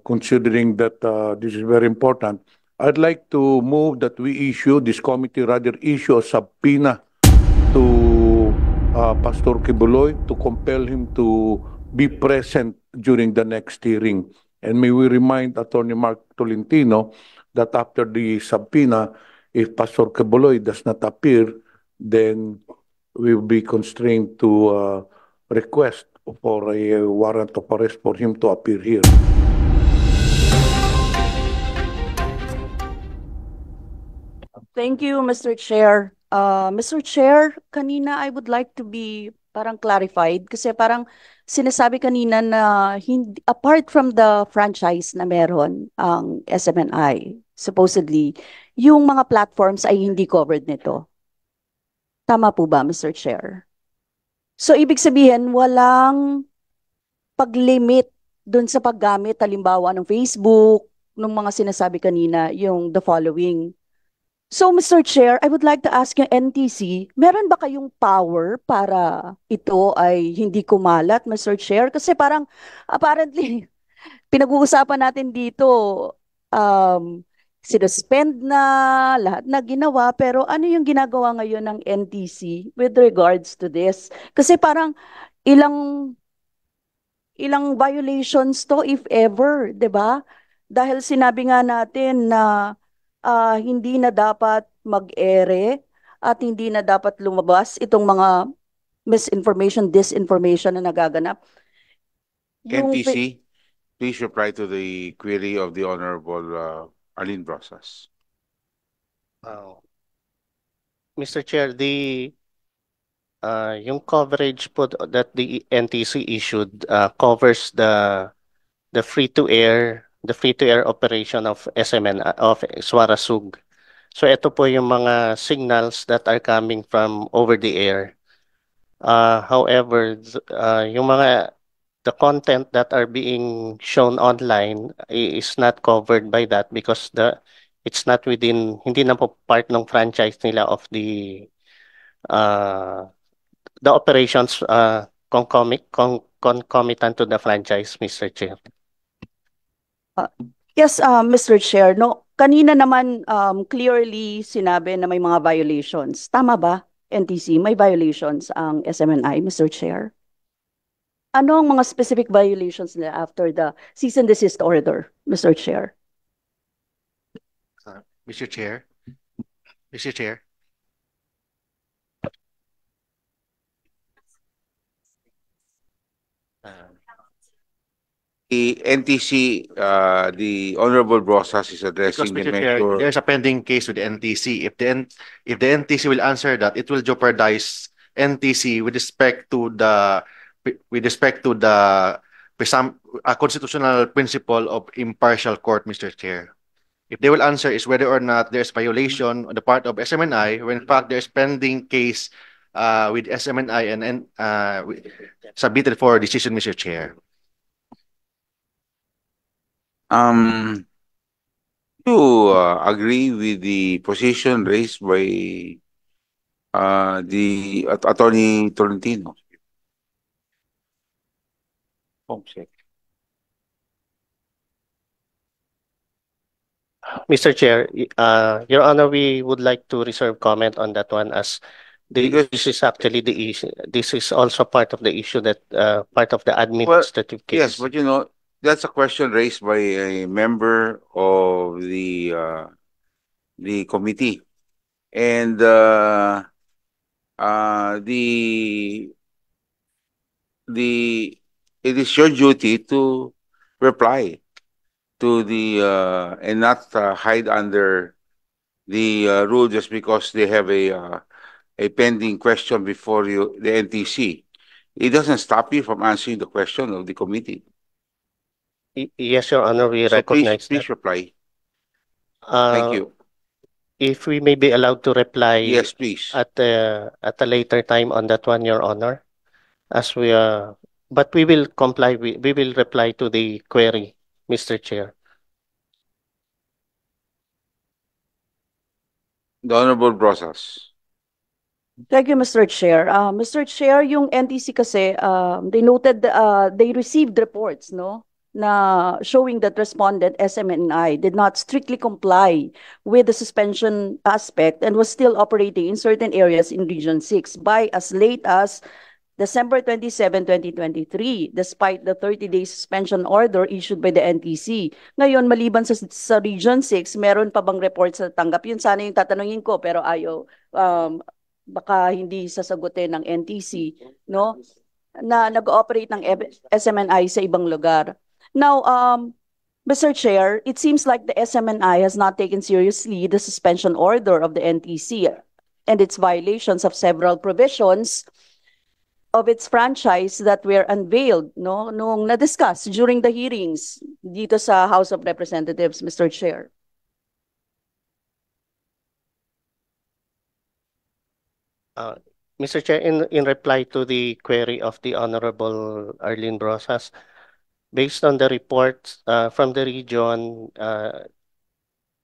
considering that this is very important, I'd like to move that this committee rather issue a subpoena to Pastor Kibuloy to compel him to be present during the next hearing. And may we remind Attorney Mark Tolentino that after the subpoena, if Pastor Kibuloy does not appear, then we will be constrained to request for a warrant of arrest for him to appear here. Thank you, Mr. Chair. Mr. Chair, kanina I would like to be parang clarified kasi parang sinasabi kanina na hindi, apart from the franchise na meron ang SMNI, supposedly, yung mga platforms ay hindi covered nito. Tama po ba, Mr. Chair? So, ibig sabihin, walang pag-limit dun sa paggamit, halimbawa ng Facebook, nung mga sinasabi kanina, yung the following. So, Mr. Chair, I would like to ask yung NTC, meron ba kayong power para ito ay hindi kumalat, Mr. Chair? Kasi parang, apparently, pinag-uusapan natin dito, sinuspend na, lahat na ginawa, pero ano yung ginagawa ngayon ng NTC with regards to this? Kasi parang ilang violations to, if ever, 'di ba? Dahil sinabi nga natin na hindi na dapat mag-ere at hindi na dapat lumabas itong mga misinformation, disinformation na nagaganap. NTC, please reply to the query of the Honorable Arlene Brosas. Mr. Chair, yung coverage po that the NTC issued covers the free-to-air operation of SMNI of Swarasug. So ito po yung mga signals that are coming from over the air. However, yung the content that are being shown online is not covered by that because it's not within, hindi na po part ng franchise nila of the operations concomitant to the franchise, Mr. Chair. Yes, Mr. Chair. No, kanina naman clearly sinabi na may mga violations. Tama ba, NTC? May violations ang SMNI, Mr. Chair? Ano ang mga specific violations nila after the cease and desist order, Mr. Chair? Mr. Chair. Mr. Chair. The NTC, the Honorable Brosas is addressing Because, the Mr. Chair, measure. there's a pending case with the NTC. If the NTC will answer that, it will jeopardize NTC with respect to the constitutional principle of impartial court, Mr. Chair. If they will answer is whether or not there's violation on the part of SMNI, when in fact there's pending case with SMNI and submitted for decision, Mr. Chair. You agree with the position raised by the Attorney Tolentino? Mr. Chair, Your Honor, we would like to reserve comment on that one as this is actually the issue. This is also part of the issue that part of the administrative case. Yes, but you know, that's a question raised by a member of the committee, and it is your duty to reply to the and not hide under the rule just because they have a pending question before you, the NTC. It doesn't stop you from answering the question of the committee. Yes, Your Honor, we So recognize please reply. that. Thank you. If we may be allowed to reply Yes, please. at a later time on that one, Your Honor, as we but we will comply. We will reply to the query, Mr. Chair. The Honorable Brosas. Thank you, Mr. Chair. Mr. Chair, yung NTC kasi, they noted, they received reports, no? na showing that respondent SMNI did not strictly comply with the suspension aspect and was still operating in certain areas in Region 6 by as late as December 27, 2023, despite the 30-day suspension order issued by the NTC. Ngayon, maliban sa Region 6, meron pa bang report sa tanggap? Yun sana yung tatanungin ko, pero ayaw, baka hindi sasagutin ng NTC, no? Na nag-ooperate ng SMNI sa ibang lugar. Now, Mr. Chair, it seems like the SMNI has not taken seriously the suspension order of the NTC and its violations of several provisions of its franchise that were unveiled nung na-discuss during the hearings dito sa House of Representatives, Mr. Chair. Mr. Chair, in reply to the query of the Honorable Arlene Brosas, based on the reports from the region,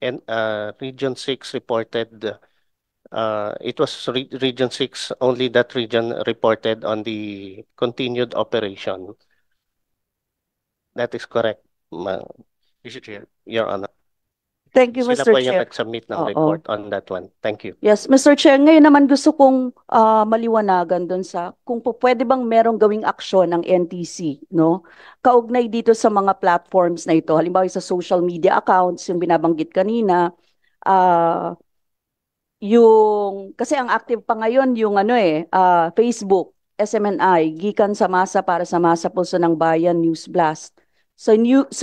and Region 6 reported, it was Region 6 only that region reported on the continued operation. That is correct, Mr. Chair. Your Honor. Thank you, Sila Mr. po yung Chair. nag-submit ng Oo. report on that one. Thank you. Yes, Mr. Chair, ngayon naman gusto kong maliwanagan doon sa kung pwede bang merong gawing aksyon ng NTC, no? Kaugnay dito sa mga platforms na ito. Halimbawa sa social media accounts, yung binabanggit kanina, kasi ang active pa ngayon yung Facebook, SMNI, gikan sa masa para sa masa pulso ng bayan News Blast. Sa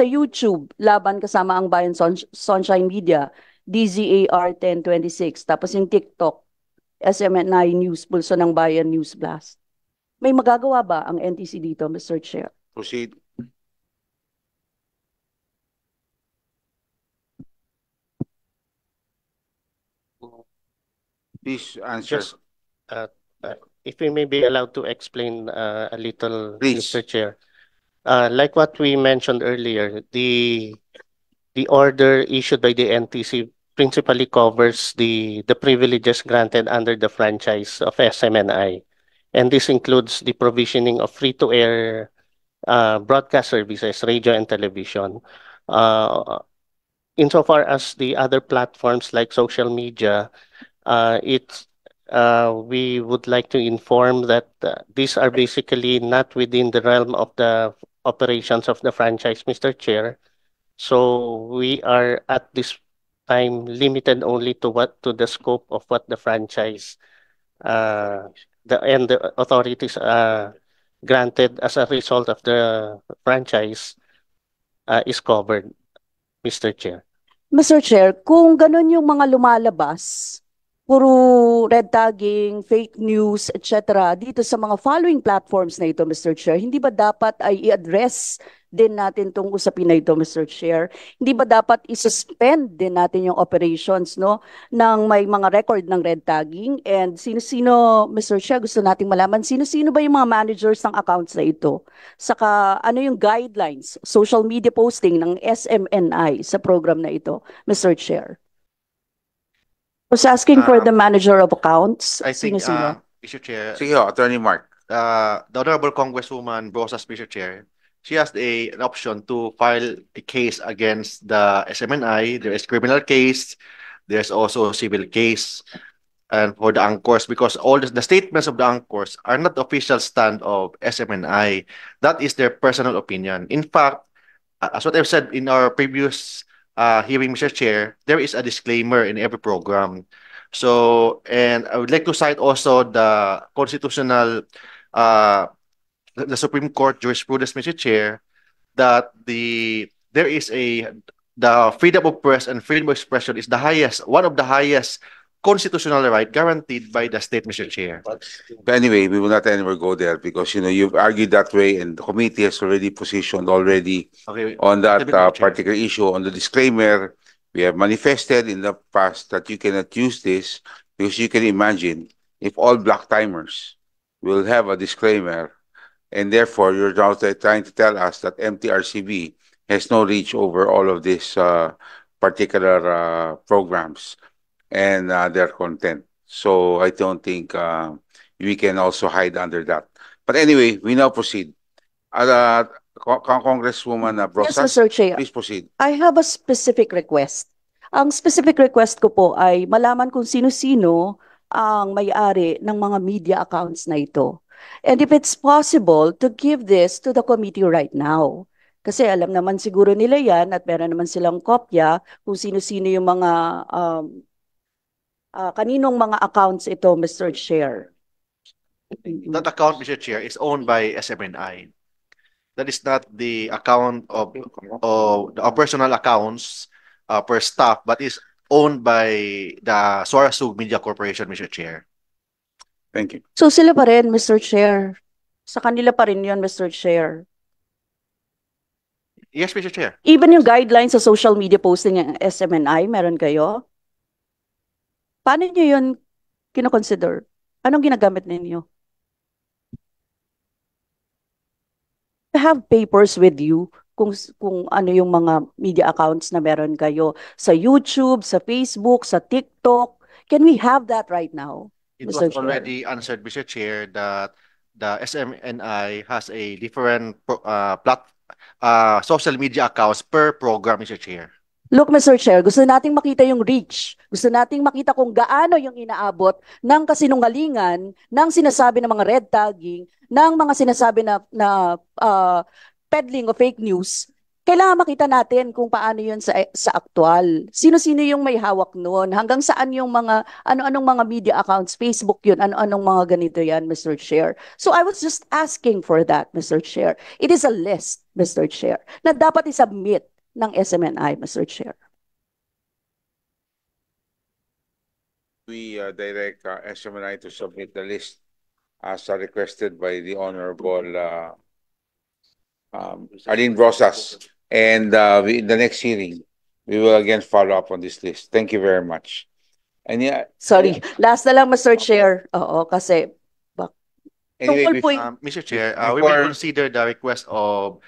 YouTube, laban kasama ang Bayan Sunshine Media, DZAR 1026. Tapos yung TikTok, SMNI News, Pulso ng Bayan News Blast. May magagawa ba ang NTC dito, Mr. Chair? Proceed. Please answer. Just, if we may be allowed to explain a little, Please. Mr. Chair. Like what we mentioned earlier, the order issued by the NTC principally covers the privileges granted under the franchise of SMNI. And this includes the provisioning of free-to-air broadcast services, radio and television. Insofar as the other platforms like social media, we would like to inform that these are basically not within the realm of the operations of the franchise, Mr. Chair. So we are at this time limited only to the scope of what the franchise the authorities granted as a result of the franchise is covered, Mr. Chair. Mr. Chair, kung ganun yung mga lumalabas, puro red tagging, fake news, etc. dito sa mga following platforms na ito, Mr. Chair, hindi ba dapat ay i-address din natin tong usapin na ito, Mr. Chair? Hindi ba dapat i-suspend din natin yung operations, no, ng may mga record ng red tagging? And sino-sino, Mr. Chair, gusto nating malaman, sino-sino ba yung mga managers ng accounts na ito? Saka ano yung guidelines, social media posting ng SMNI sa program na ito, Mr. Chair? I was asking for the manager of accounts. I think, Sino-sino? Mr. Chair, Sige, Attorney Mark. the Honorable Congresswoman Brosas, Mr. Chair, she has an option to file a case against the SMNI. There is criminal case. There's also a civil case. And for the anchors, because all the statements of the anchors are not the official stand of SMNI. That is their personal opinion. In fact, as what I've said in our previous hearing, Mr. Chair, there is a disclaimer in every program. So, and I would like to cite also the constitutional, the Supreme Court jurisprudence, Mr. Chair, that the freedom of press and freedom of expression is one of the highest constitutional right guaranteed by the state, Mr. Chair. But anyway, we will not anywhere go there because, you've argued that way and the committee has already positioned already Okay. on that Chair. particular issue. On the disclaimer, we have manifested in the past that you cannot use this because you can imagine if all black timers will have a disclaimer and therefore you're now trying to tell us that MTRCB has no reach over all of these particular programs and their content. So I don't think we can also hide under that. But anyway, we now proceed. Congresswoman Yes, Brosas, Mr. Chair. please proceed. I have a specific request. Ang specific request ko po ay malaman kung sino-sino ang may-ari ng mga media accounts na ito. And if it's possible to give this to the committee right now. Kasi alam naman siguro nila yan at meron naman silang kopya kung sino-sino yung mga kaninong mga accounts ito, Mr. Chair. That account, Mr. Chair, is owned by SMNI. That is not the account of the personal accounts per staff, but is owned by the Suarasug Media Corporation, Mr. Chair. Thank you. So sila pa rin, Mr. Chair. Sa kanila pa rin yun, Mr. Chair. Yes, Mr. Chair. Even yung guidelines sa social media posting ng SMNI, meron kayo? Paano nyo yun kinoconsider? Anong ginagamit ninyo? You have papers with you kung ano yung mga media accounts na meron kayo sa YouTube, sa Facebook, sa TikTok. Can we have that right now? It Mr. was Chair. already answered, Mr. Chair, that the SMNI has a different social media accounts per program, Mr. Chair. Look, Mr. Chair, gusto nating makita yung reach. Gusto nating makita kung gaano yung inaabot ng kasinungalingan, ng sinasabi ng mga red tagging, ng mga sinasabi na peddling o fake news. Kailangan makita natin kung paano yun sa aktual. Sino-sino yung may hawak noon? Hanggang saan yung mga, ano-anong mga media accounts, Facebook yun, ano-anong mga ganito yan, Mr. Chair. So I was just asking for that, Mr. Chair. It is a list, Mr. Chair, na dapat isubmit ng SMNI, Mr. Chair. We direct SMNI to submit the list as requested by the Honorable Aline Brosas. And in the next hearing, we will again follow up on this list. Thank you very much. And yeah, Sorry, last na lang, Mr. Chair. Oo, kasi anyway, tungkol po yung- Mr. Chair, we before- will consider the request of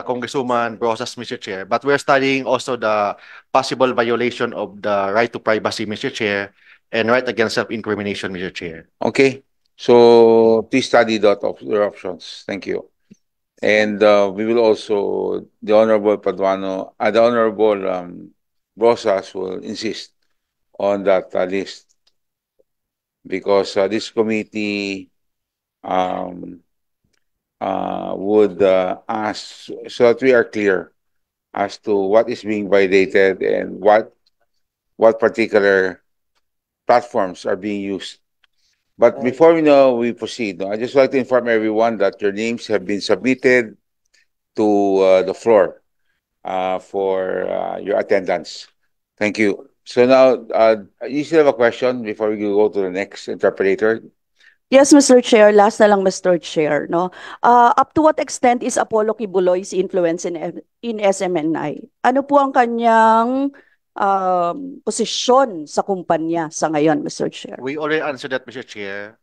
Congresswoman Brosas, Mr. Chair, but we're studying also the possible violation of the right to privacy, Mr. Chair, and right against self-incrimination, Mr. Chair. okay. So please study that of your options. Thank you. And we will also, the Honorable Paduano, the Honorable Brosas will insist on that list because this committee would ask so that we are clear as to what is being violated and what particular platforms are being used. But before we proceed, I just like to inform everyone that your names have been submitted to the floor for your attendance. Thank you. So now, you still have a question before we go to the next interpreter? Yes, Mr. Chair. Last na lang, Mr. Chair. No? Up to what extent is Apollo Kibuloy's influence in SMNI? Ano po ang kanyang posisyon sa kumpanya sa ngayon, Mr. Chair? We already answered that, Mr. Chair.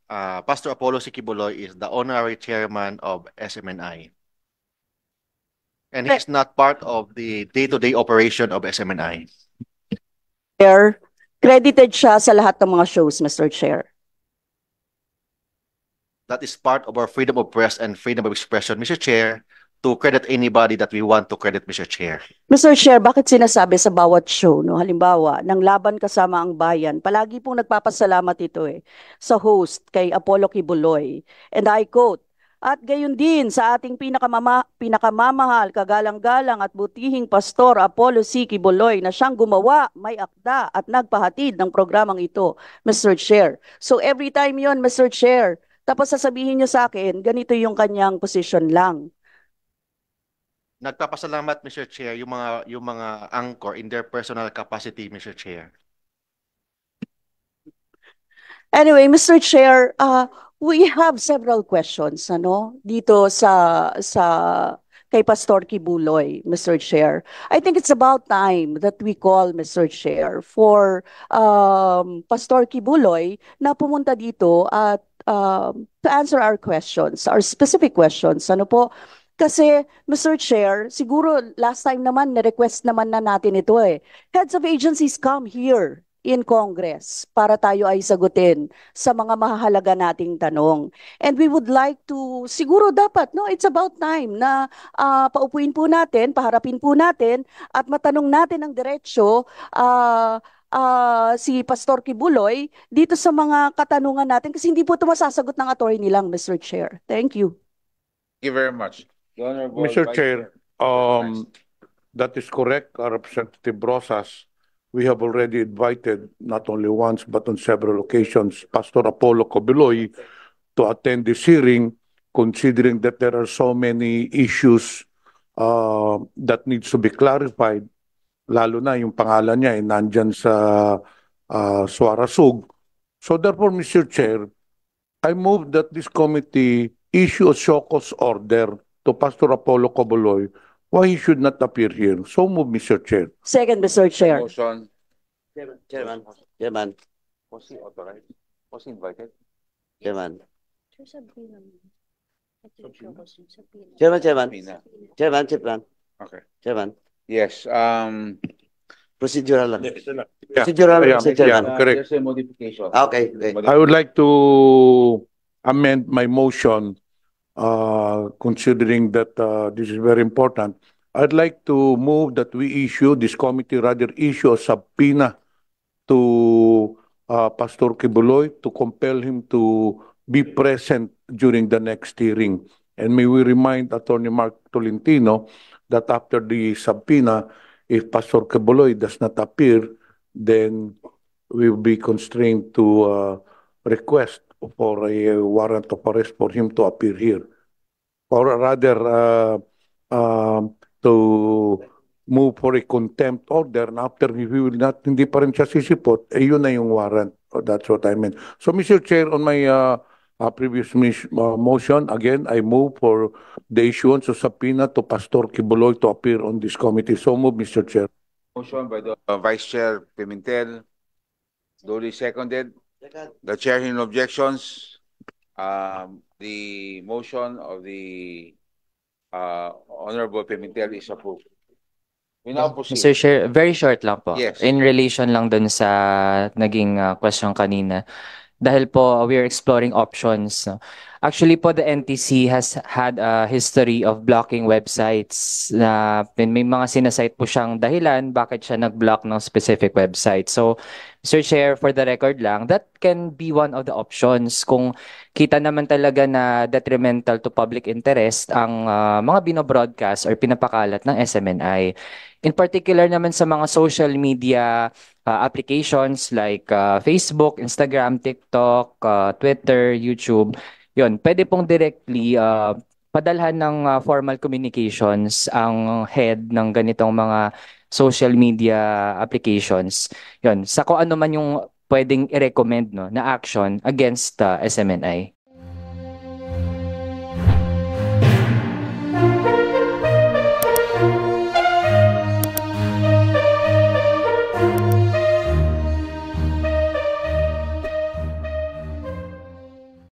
Pastor Apollo Sikibuloy is the honorary chairman of SMNI. And he's not part of the day-to-day operation of SMNI. Chair, credited siya sa lahat ng mga shows, Mr. Chair. That is part of our freedom of press and freedom of expression, Mr. Chair, to credit anybody that we want to credit, Mr. Chair. Mr. Chair, bakit sinasabi sa bawat show, no? Halimbawa, ng Laban Kasama ang Bayan, palagi pong nagpapasalamat ito sa host kay Apollo Kibuloy. And I quote, "At gayon din sa ating pinakamamahal, kagalang-galang at butihing pastor Apollo C. Kibuloy na siyang gumawa, may akda at nagpahatid ng programang ito, Mr. Chair." So every time yon, Mr. Chair, tapos sasabihin niyo sa akin, ganito yung kanyang position lang. Nagpapasalamat, Mr. Chair, yung mga anchor in their personal capacity, Mr. Chair. Anyway, Mr. Chair, we have several questions dito sa kay Pastor Kibuloy, Mr. Chair. I think it's about time that we call, Mr. Chair, for Pastor Kibuloy na pumunta dito at to answer our questions, our specific questions. Ano po? Kasi, Mr. Chair, siguro last time naman, na-request naman na natin ito Heads of agencies come here in Congress para tayo ay sagutin sa mga mahahalaga nating tanong. And we would like to, siguro dapat, no, it's about time na paupuin po natin, paharapin po natin, at matanong natin ng diretsyo si Pastor Kibuloy dito sa mga katanungan natin kasi hindi po ito masasagot ng attorney lang, Mr. Chair. Thank you. Thank you very much. The Honorable Mr. Vice Chair, Next. that is correct, Representative Rosas. We have already invited, not only once, but on several occasions, Pastor Apollo Cobiloy to attend this hearing, considering that there are so many issues that needs to be clarified, lalo na yung pangalan niya ay nandyan sa Suarasug. So therefore, Mr. Chair, I move that this committee issue a show cause order to Pastor Apollo Cobiloy why he should not appear here. So move, Mr. Chair. Second, Mr. Chair. Motion. Chairman. Was he authorized? Was he invited? Chairman. Subpoena. Chairman. Okay. Chairman. Yes. Procedural lang. Yeah. Procedural, Yeah, Mr. Chairman. yeah. Correct. There's a modification. Okay. I would like to amend my motion, considering that this is very important. I'd like to move that we issue, this committee rather issue a subpoena to Pastor Kibuloy to compel him to be present during the next hearing. And may we remind Attorney Mark Tolentino that after the subpoena, if Pastor Kibuloy does not appear, then we will be constrained to request for a warrant of arrest for him to appear here. Or rather, to move for a contempt order, and after he will not, hindi pa rin siya sisipot, yun na yung warrant. That's what I meant. So, Mr. Chair, on my previous motion, again, I move for the issuance of subpoena to Pastor Kibuloy to appear on this committee. So move, Mr. Chair. Motion by the Vice Chair Pimentel. Duly seconded. The chair in objections. The motion of the Honorable Pimentel is approved. We now proceed. Mr. Chair, very short lang po. Yes. In relation lang dun sa naging question kanina. Dahil po, we are exploring options. No? Actually po, the NTC has had a history of blocking websites na may mga sinasite po siyang dahilan bakit siya nag-block ng specific website. So, Mr. Chair, for the record lang, that can be one of the options. Kung kita naman talaga na detrimental to public interest ang mga binobroadcast or pinapakalat ng SMNI. In particular naman sa mga social media applications like Facebook, Instagram, TikTok, Twitter, YouTube, yun, pwede pong directly padalhan ng formal communications ang head ng ganitong mga social media applications. Yun, sa kung ano man yung pwedeng i-recommend no, na action against SMNI.